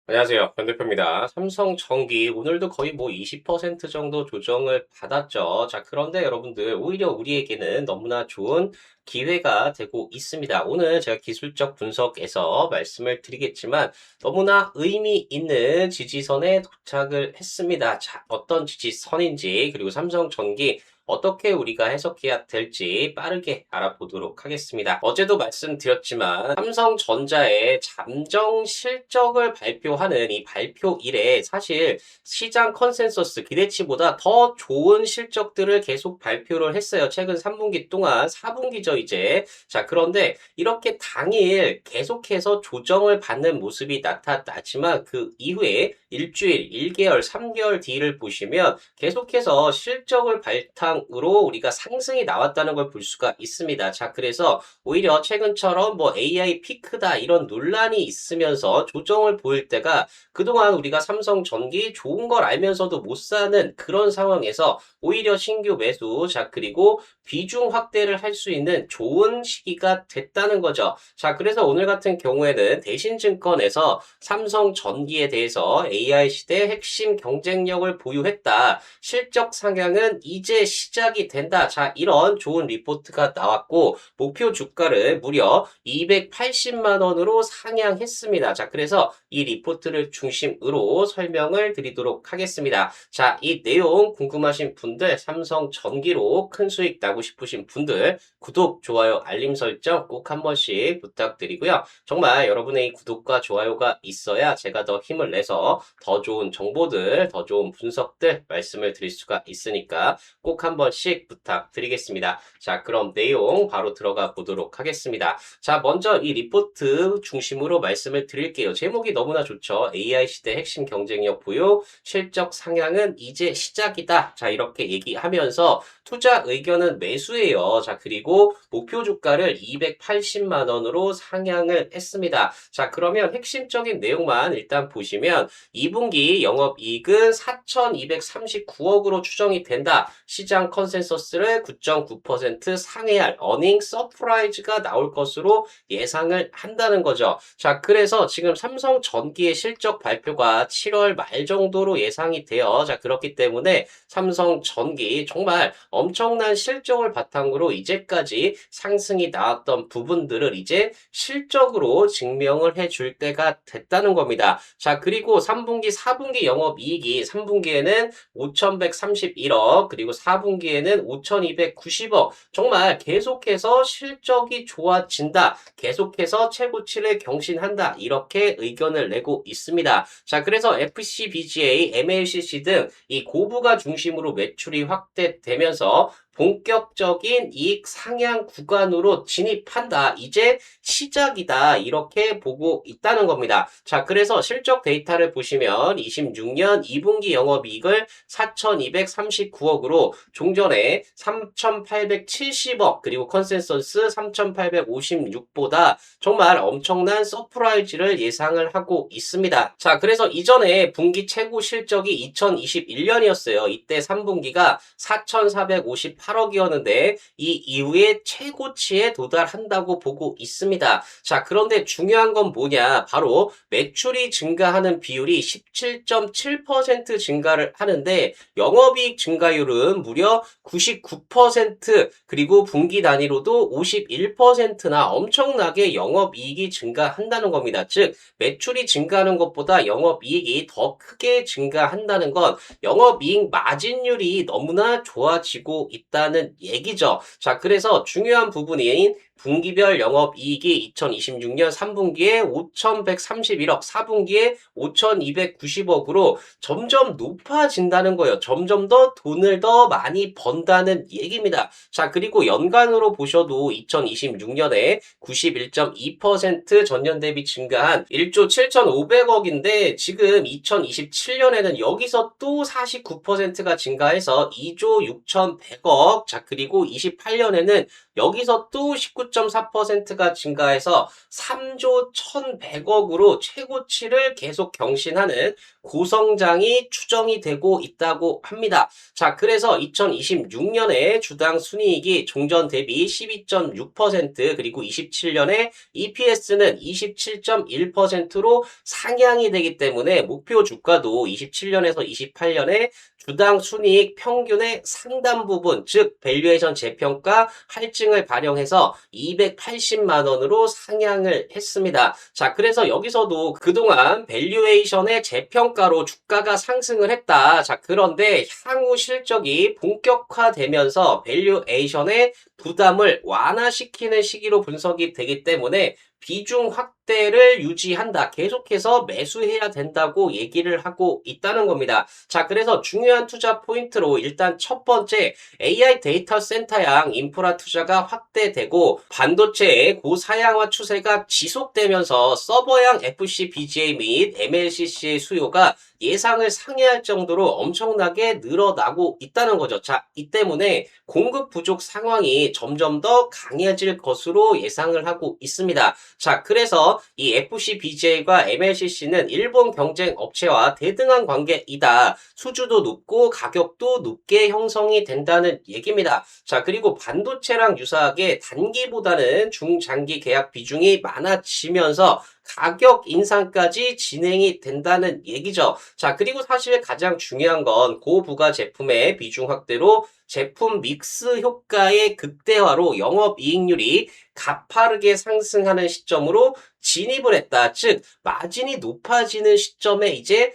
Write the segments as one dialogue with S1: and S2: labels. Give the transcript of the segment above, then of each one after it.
S1: 안녕하세요. 변 대표입니다. 삼성전기 오늘도 거의 20% 정도 조정을 받았죠. 자, 그런데 여러분들 오히려 우리에게는 너무나 좋은 기회가 되고 있습니다. 오늘 제가 기술적 분석에서 말씀을 드리겠지만 너무나 의미 있는 지지선에 도착을 했습니다. 자, 어떤 지지선인지 그리고 삼성전기 어떻게 우리가 해석해야 될지 빠르게 알아보도록 하겠습니다. 어제도 말씀드렸지만 삼성전자의 잠정 실적을 발표하는 이 발표일에 사실 시장 컨센서스 기대치보다 더 좋은 실적들을 계속 발표를 했어요. 최근 3분기 동안 4분기죠 이제. 자, 그런데 이렇게 당일 계속해서 조정을 받는 모습이 나타나지만 그 이후에 일주일, 1개월, 3개월 뒤를 보시면 계속해서 실적을 바탕으로 우리가 상승이 나왔다는 걸 볼 수가 있습니다. 자, 그래서 오히려 최근처럼 AI 피크다 이런 논란이 있으면서 조정을 보일 때가 그동안 우리가 삼성전기 좋은 걸 알면서도 못 사는 그런 상황에서 오히려 신규 매수, 자, 그리고 비중 확대를 할 수 있는 좋은 시기가 됐다는 거죠. 자, 그래서 오늘 같은 경우에는 대신증권에서 삼성전기에 대해서 AI 시대 핵심 경쟁력을 보유했다. 실적 상향은 이제 시작이 된다. 자, 이런 좋은 리포트가 나왔고 목표 주가를 무려 280만 원으로 상향했습니다. 자, 그래서 이 리포트를 중심으로 설명을 드리도록 하겠습니다. 자, 이 내용 궁금하신 분들, 삼성전기로 큰 수익 나고 싶으신 분들 구독, 좋아요, 알림 설정 꼭 한 번씩 부탁드리고요. 정말 여러분의 이 구독과 좋아요가 있어야 제가 더 힘을 내서 더 좋은 정보들, 더 좋은 분석들 말씀을 드릴 수가 있으니까 꼭 한 번씩 부탁드리겠습니다. 자, 그럼 내용 바로 들어가 보도록 하겠습니다. 자, 먼저 이 리포트 중심으로 말씀을 드릴게요. 제목이 너무나 좋죠. AI 시대 핵심 경쟁력 보유, 실적 상향은 이제 시작이다. 자, 이렇게 얘기하면서 투자 의견은 매수예요. 자, 그리고 목표 주가를 280만 원으로 상향을 했습니다. 자, 그러면 핵심적인 내용만 일단 보시면 2분기 영업이익은 4,239억으로 추정이 된다. 시장 컨센서스를 9.9% 상회할 어닝 서프라이즈가 나올 것으로 예상을 한다는 거죠. 자, 그래서 지금 삼성전기의 실적 발표가 7월 말 정도로 예상이 돼요. 자, 그렇기 때문에 삼성전기 정말 엄청난 실적을 바탕으로 이제까지 상승이 나왔던 부분들을 이제 실적으로 증명을 해줄 때가 됐다는 겁니다. 자, 그리고 3분기, 4분기 영업이익이 3분기에는 5,131억, 그리고 4분기에는 5,290억. 정말 계속해서 실적이 좋아진다. 계속해서 최고치를 경신한다. 이렇게 의견을 내고 있습니다. 자, 그래서 FCBGA, MLCC 등 이 고부가 중심으로 매출이 확대되면서 본격적인 이익 상향 구간으로 진입한다. 이제 시작이다. 이렇게 보고 있다는 겁니다. 자, 그래서 실적 데이터를 보시면 26년 2분기 영업이익을 4,239억으로 종전에 3,870억 그리고 컨센서스 3,856보다 정말 엄청난 서프라이즈를 예상을 하고 있습니다. 자, 그래서 이전에 분기 최고 실적이 2021년이었어요. 이때 3분기가 4,458억이었는데 이 이후에 최고치에 도달한다고 보고 있습니다. 자, 그런데 중요한 건 뭐냐? 바로 매출이 증가하는 비율이 17.7% 증가를 하는데 영업이익 증가율은 무려 99% 그리고 분기 단위로도 51%나 엄청나게 영업이익이 증가한다는 겁니다. 즉 매출이 증가하는 것보다 영업이익이 더 크게 증가한다는 건 영업이익 마진율이 너무나 좋아지고 있다는 얘기죠. 자, 그래서 중요한 부분인 분기별 영업이익이 2026년 3분기에 5,131억, 4분기에 5,290억으로 점점 높아진다는 거예요. 점점 더 돈을 더 많이 번다는 얘기입니다. 자, 그리고 연간으로 보셔도 2026년에 91.2% 전년 대비 증가한 1조 7,500억인데 지금 2027년에는 여기서 또 49%가 증가해서 2조 6,100억. 자, 그리고 28년에는 여기서 또 19.4%가 증가해서 3조 1,100억으로 최고치를 계속 경신하는 고성장이 추정이 되고 있다고 합니다. 자, 그래서 2026년에 주당 순이익이 종전 대비 12.6% 그리고 27년에 EPS는 27.1%로 상향이 되기 때문에 목표 주가도 27년에서 28년에 주당 순이익 평균의 상당 부분, 즉 밸류에이션 재평가 할증을 발용해서 280만 원으로 상향을 했습니다. 자, 그래서 여기서도 그동안 밸류에이션의 재평가로 주가가 상승을 했다. 자, 그런데 향후 실적이 본격화되면서 밸류에이션의 부담을 완화시키는 시기로 분석이 되기 때문에 비중 확대를 유지한다. 계속해서 매수해야 된다고 얘기를 하고 있다는 겁니다. 자, 그래서 중요한 투자 포인트로 일단 첫 번째, AI 데이터 센터양 인프라 투자가 확대되고 반도체의 고사양화 추세가 지속되면서 서버양 FCBGA 및 MLCC의 수요가 예상을 상회할 정도로 엄청나게 늘어나고 있다는 거죠. 자, 이 때문에 공급 부족 상황이 점점 더 강해질 것으로 예상을 하고 있습니다. 자, 그래서 이 FCBGA과 MLCC는 일본 경쟁 업체와 대등한 관계이다. 수주도 높고 가격도 높게 형성이 된다는 얘기입니다. 자, 그리고 반도체랑 유사하게 단기보다는 중장기 계약 비중이 많아지면서 가격 인상까지 진행이 된다는 얘기죠. 자, 그리고 사실 가장 중요한 건 고부가 제품의 비중 확대로 제품 믹스 효과의 극대화로 영업이익률이 가파르게 상승하는 시점으로 진입을 했다. 즉, 마진이 높아지는 시점에 이제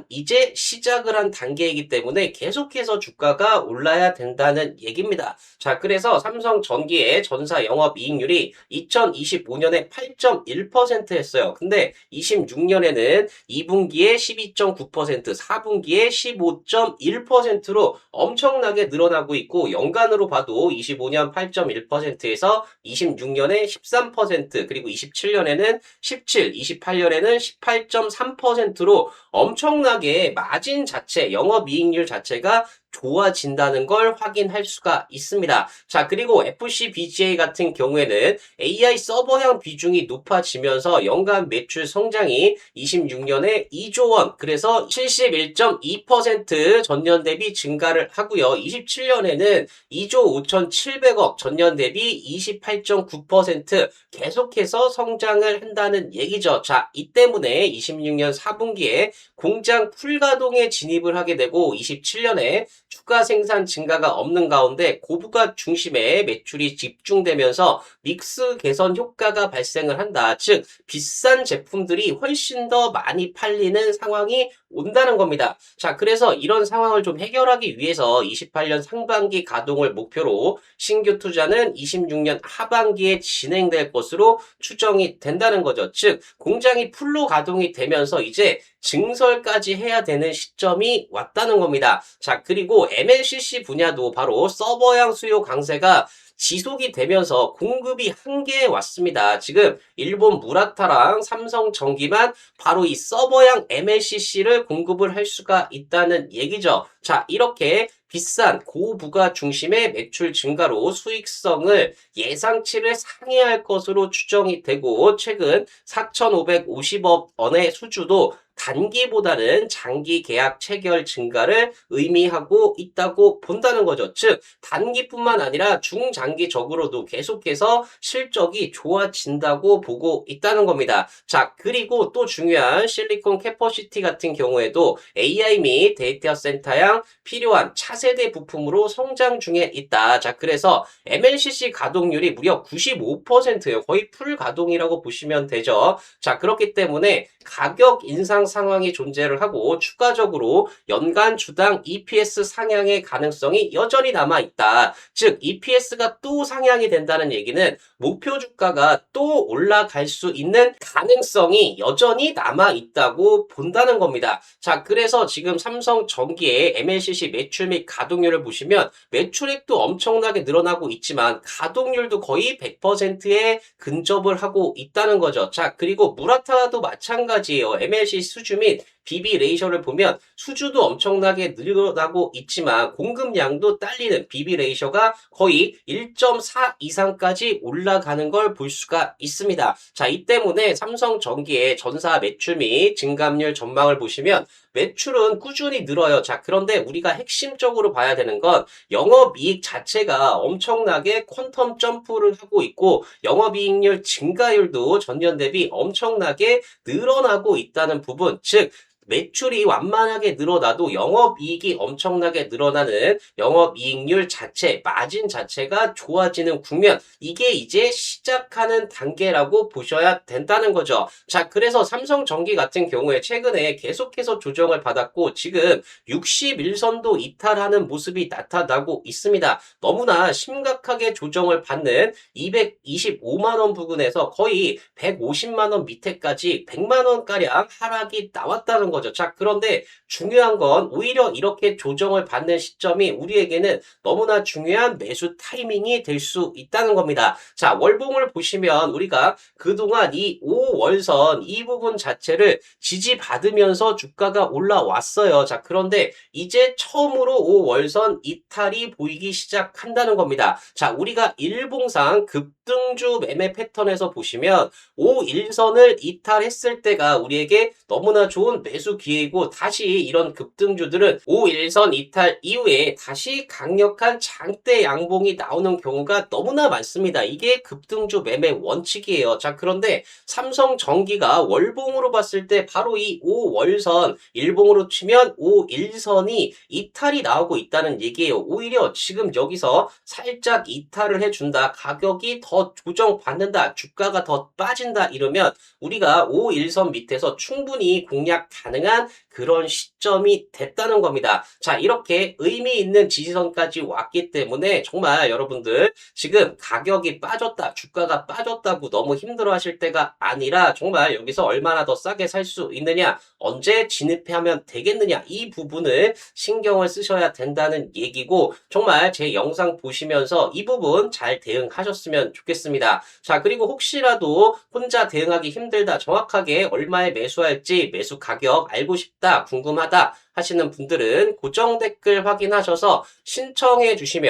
S1: 이제 시작을 한 단계이기 때문에 계속해서 주가가 올라야 된다는 얘기입니다. 자, 그래서 삼성전기의 전사 영업이익률이 2025년에 8.1% 했어요. 근데 26년에는 2분기에 12.9%, 4분기에 15.1%로 엄청나게 늘어나고 있고 연간으로 봐도 25년 8.1%에서 26년에 13% 그리고 27년에는 17, 28년에는 18.3%로 엄청나게 마진 자체, 영업이익률 자체가 좋아진다는 걸 확인할 수가 있습니다. 자, 그리고 FCBGA 같은 경우에는 AI 서버향 비중이 높아지면서 연간 매출 성장이 26년에 2조 원, 그래서 71.2% 전년 대비 증가를 하고요. 27년에는 2조 5,700억, 전년 대비 28.9% 계속해서 성장을 한다는 얘기죠. 자, 이 때문에 26년 4분기에 공장 풀가동에 진입을 하게 되고 27년에 추가 생산 증가가 없는 가운데 고부가 중심의 매출이 집중되면서 믹스 개선 효과가 발생을 한다. 즉, 비싼 제품들이 훨씬 더 많이 팔리는 상황이 온다는 겁니다. 자, 그래서 이런 상황을 좀 해결하기 위해서 28년 상반기 가동을 목표로 신규 투자는 26년 하반기에 진행될 것으로 추정이 된다는 거죠. 즉, 공장이 풀로 가동이 되면서 이제 증설까지 해야 되는 시점이 왔다는 겁니다. 자, 그리고 MLCC 분야도 바로 서버향 수요 강세가 지속이 되면서 공급이 한계에 왔습니다. 지금 일본 무라타랑 삼성전기만 바로 이 서버향 MLCC를 공급을 할 수가 있다는 얘기죠. 자, 이렇게 비싼 고부가 중심의 매출 증가로 수익성을 예상치를 상회할 것으로 추정이 되고 최근 4,550억 원의 수주도 단기보다는 장기 계약 체결 증가를 의미하고 있다고 본다는 거죠. 즉, 단기뿐만 아니라 중장기적으로도 계속해서 실적이 좋아진다고 보고 있다는 겁니다. 자, 그리고 또 중요한 실리콘 캐퍼시티 같은 경우에도 AI 및 데이터 센터양 필요한 차세대 부품으로 성장 중에 있다. 자, 그래서 MLCC 가동률이 무려 95%예요. 거의 풀 가동이라고 보시면 되죠. 자, 그렇기 때문에 가격 인상 상황이 존재를 하고 추가적으로 연간 주당 EPS 상향의 가능성이 여전히 남아있다. 즉 EPS가 또 상향이 된다는 얘기는 목표 주가가 또 올라갈 수 있는 가능성이 여전히 남아있다고 본다는 겁니다. 자, 그래서 지금 삼성전기의 MLCC 매출 및 가동률을 보시면 매출액도 엄청나게 늘어나고 있지만 가동률도 거의 100%에 근접을 하고 있다는 거죠. 자, 그리고 무라타도 마찬가지예요. MLCC 수주 및 BB 레이셔를 보면 수주도 엄청나게 늘어나고 있지만 공급량도 딸리는 BB 레이셔가 거의 1.4 이상까지 올라가는 걸 볼 수가 있습니다. 자, 이 때문에 삼성전기의 전사 매출 및 증감률 전망을 보시면 매출은 꾸준히 늘어요. 자, 그런데 우리가 핵심적으로 봐야 되는 건 영업이익 자체가 엄청나게 퀀텀 점프를 하고 있고 영업이익률 증가율도 전년 대비 엄청나게 늘어나고 있다는 부분, 즉 매출이 완만하게 늘어나도 영업이익이 엄청나게 늘어나는 영업이익률 자체, 마진 자체가 좋아지는 국면, 이게 이제 시작하는 단계라고 보셔야 된다는 거죠. 자, 그래서 삼성전기 같은 경우에 최근에 계속해서 조정을 받았고 지금 61선도 이탈하는 모습이 나타나고 있습니다. 너무나 심각하게 조정을 받는 225만 원 부근에서 거의 150만 원 밑에까지 100만 원가량 하락이 나왔다는 거죠. 자, 그런데 중요한 건 오히려 이렇게 조정을 받는 시점이 우리에게는 너무나 중요한 매수 타이밍이 될 수 있다는 겁니다. 자, 월봉을 보시면 우리가 그동안 이 5월선 이 부분 자체를 지지받으면서 주가가 올라왔어요. 자, 그런데 이제 처음으로 5월선 이탈이 보이기 시작한다는 겁니다. 자, 우리가 일봉상 급등주 매매 패턴에서 보시면 5일선을 이탈했을 때가 우리에게 너무나 좋은 매수 기회이고 다시 이런 급등주들은 5일선 이탈 이후에 다시 강력한 장대 양봉이 나오는 경우가 너무나 많습니다. 이게 급등주 매매 원칙이에요. 자, 그런데 삼성전기가 월봉으로 봤을 때 바로 이 5월선, 일봉으로 치면 5일선이 이탈이 나오고 있다는 얘기예요. 오히려 지금 여기서 살짝 이탈을 해준다, 가격이 더 조정받는다, 주가가 더 빠진다 이러면 우리가 5일선 밑에서 충분히 공략 가능한 그런 시점이 됐다는 겁니다. 자, 이렇게 의미 있는 지지선까지 왔기 때문에 정말 여러분들 지금 가격이 빠졌다, 주가가 빠졌다고 너무 힘들어 하실 때가 아니라 정말 여기서 얼마나 더 싸게 살 수 있느냐, 언제 진입하면 되겠느냐, 이 부분을 신경을 쓰셔야 된다는 얘기고 정말 제 영상 보시면서 이 부분 잘 대응하셨으면 좋겠습니다. 자, 그리고 혹시라도 혼자 대응하기 힘들다, 정확하게 얼마에 매수할지 매수 가격 알고 싶다, 궁금하다 하시는 분들은 고정 댓글 확인하셔서 신청해 주신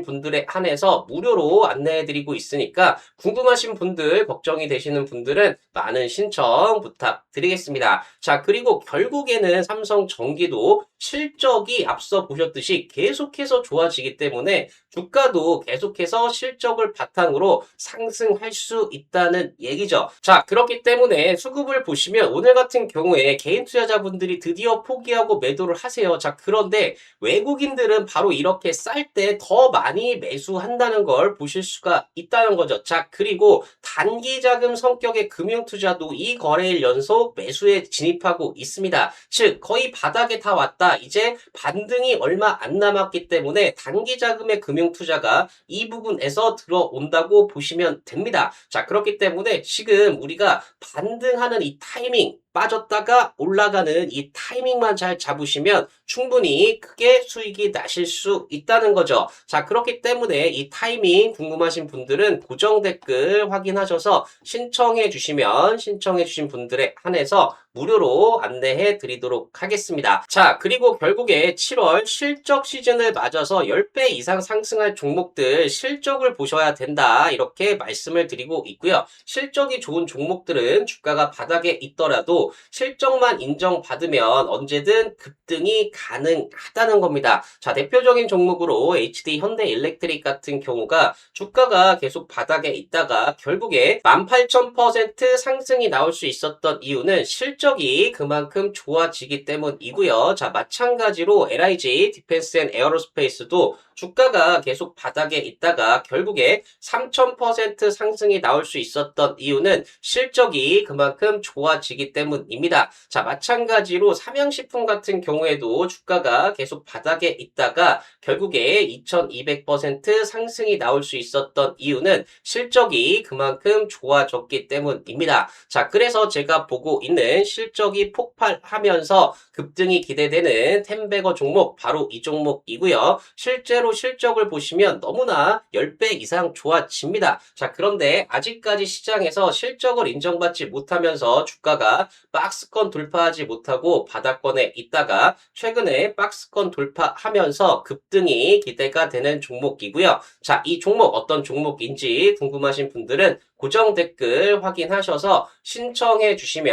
S1: 분들에 한해서 무료로 안내해 드리고 있으니까 궁금하신 분들, 걱정이 되시는 분들은 많은 신청 부탁드리겠습니다. 자, 그리고 결국에는 삼성전기도 실적이 앞서 보셨듯이 계속해서 좋아지기 때문에 주가도 계속해서 실적을 바탕으로 상승할 수 있다는 얘기죠. 자, 그렇기 때문에 수급을 보시면 오늘 같은 경우에 개인 투자자분들이 드디어 포기하고 매도를 하세요. 자, 그런데 외국인들은 바로 이렇게 쌀 때 더 많이 매수한다는 걸 보실 수가 있다는 거죠. 자, 그리고 단기 자금 성격의 금융 투자도 이 거래일 연속 매수에 진입하고 있습니다. 즉 거의 바닥에 다 왔다, 이제 반등이 얼마 안 남았기 때문에 단기 자금의 금융 투자가 이 부분에서 들어온다고 보시면 됩니다. 자, 그렇기 때문에 지금 우리가 반등하는 이 타이밍, 빠졌다가 올라가는 이 타이밍만 잘 잡으시면 충분히 크게 수익이 나실 수 있다는 거죠. 자, 그렇기 때문에 이 타이밍 궁금하신 분들은 고정 댓글 확인하셔서 신청해 주신 분들에 한해서 무료로 안내해 드리도록 하겠습니다. 자, 그리고 결국에 7월 실적 시즌을 맞아서 10배 이상 상승할 종목들 실적을 보셔야 된다, 이렇게 말씀을 드리고 있고요. 실적이 좋은 종목들은 주가가 바닥에 있더라도 실적만 인정받으면 언제든 급등이 가능하다는 겁니다. 자, 대표적인 종목으로 HD 현대일렉트릭 같은 경우가 주가가 계속 바닥에 있다가 결국에 18,000% 상승이 나올 수 있었던 이유는 실적이 그만큼 좋아지기 때문이고요. 자, 마찬가지로 LIG 디펜스 앤 에어로스페이스도 주가가 계속 바닥에 있다가 결국에 3000% 상승이 나올 수 있었던 이유는 실적이 그만큼 좋아지기 때문입니다. 자, 마찬가지로 삼양식품 같은 경우에도 주가가 계속 바닥에 있다가 결국에 2200% 상승이 나올 수 있었던 이유는 실적이 그만큼 좋아졌기 때문입니다. 자, 그래서 제가 보고 있는 실적이 폭발하면서 급등이 기대되는 템베거 종목 바로 이 종목이고요. 실제로 실적을 보시면 너무나 10배 이상 좋아집니다. 자, 그런데 아직까지 시장에서 실적을 인정받지 못하면서 주가가 박스권 돌파하지 못하고 바닥권에 있다가 최근에 박스권 돌파하면서 급등이 기대가 되는 종목이고요. 자, 이 종목 어떤 종목인지 궁금하신 분들은 고정 댓글 확인하셔서 신청해 주신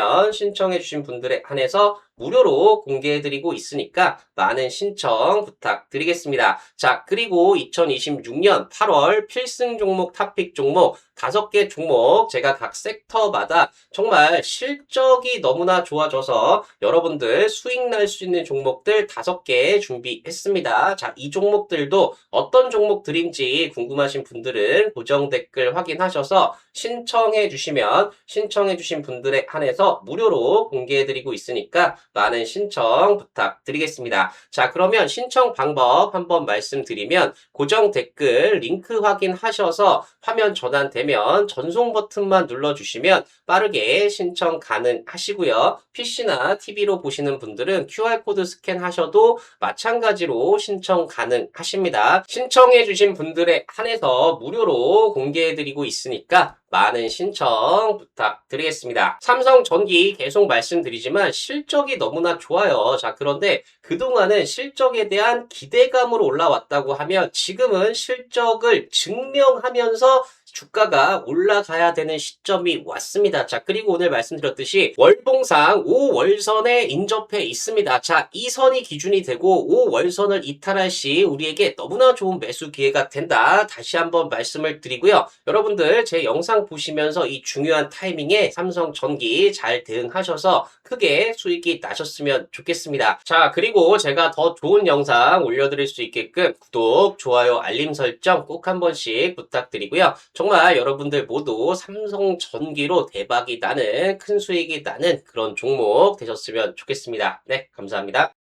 S1: 분들에 한해서 무료로 공개해드리고 있으니까 많은 신청 부탁드리겠습니다. 자, 그리고 2026년 8월 필승 종목, 탑픽 종목 5개 종목 제가 각 섹터마다 정말 실적이 너무나 좋아져서 여러분들 수익 날 수 있는 종목들 5개 준비했습니다. 자, 이 종목들도 어떤 종목들인지 궁금하신 분들은 고정 댓글 확인하셔서 신청해 주신 분들에 한해서 무료로 공개해드리고 있으니까 많은 신청 부탁드리겠습니다. 자, 그러면 신청 방법 한번 말씀드리면 고정 댓글 링크 확인하셔서 화면 전환되면 전송 버튼만 눌러주시면 빠르게 신청 가능하시고요. PC나 TV로 보시는 분들은 QR코드 스캔하셔도 마찬가지로 신청 가능하십니다. 신청해주신 분들에 한해서 무료로 공개해드리고 있으니까 많은 신청 부탁드리겠습니다. 삼성전기 계속 말씀드리지만 실적이 너무나 좋아요. 자, 그런데 그동안은 실적에 대한 기대감으로 올라왔다고 하면 지금은 실적을 증명하면서 주가가 올라가야 되는 시점이 왔습니다. 자, 그리고 오늘 말씀드렸듯이 월봉상 5월선에 인접해 있습니다. 자, 이 선이 기준이 되고 5월선을 이탈할 시 우리에게 너무나 좋은 매수 기회가 된다. 다시 한번 말씀을 드리고요. 여러분들 제 영상 보시면서 이 중요한 타이밍에 삼성전기 잘 대응하셔서 크게 수익이 나셨으면 좋겠습니다. 자, 그리고 제가 더 좋은 영상 올려드릴 수 있게끔 구독, 좋아요, 알림 설정 꼭 한 번씩 부탁드리고요. 정말 여러분들 모두 삼성전기로 대박이 나는 큰 수익이 나는 그런 종목 되셨으면 좋겠습니다. 네, 감사합니다.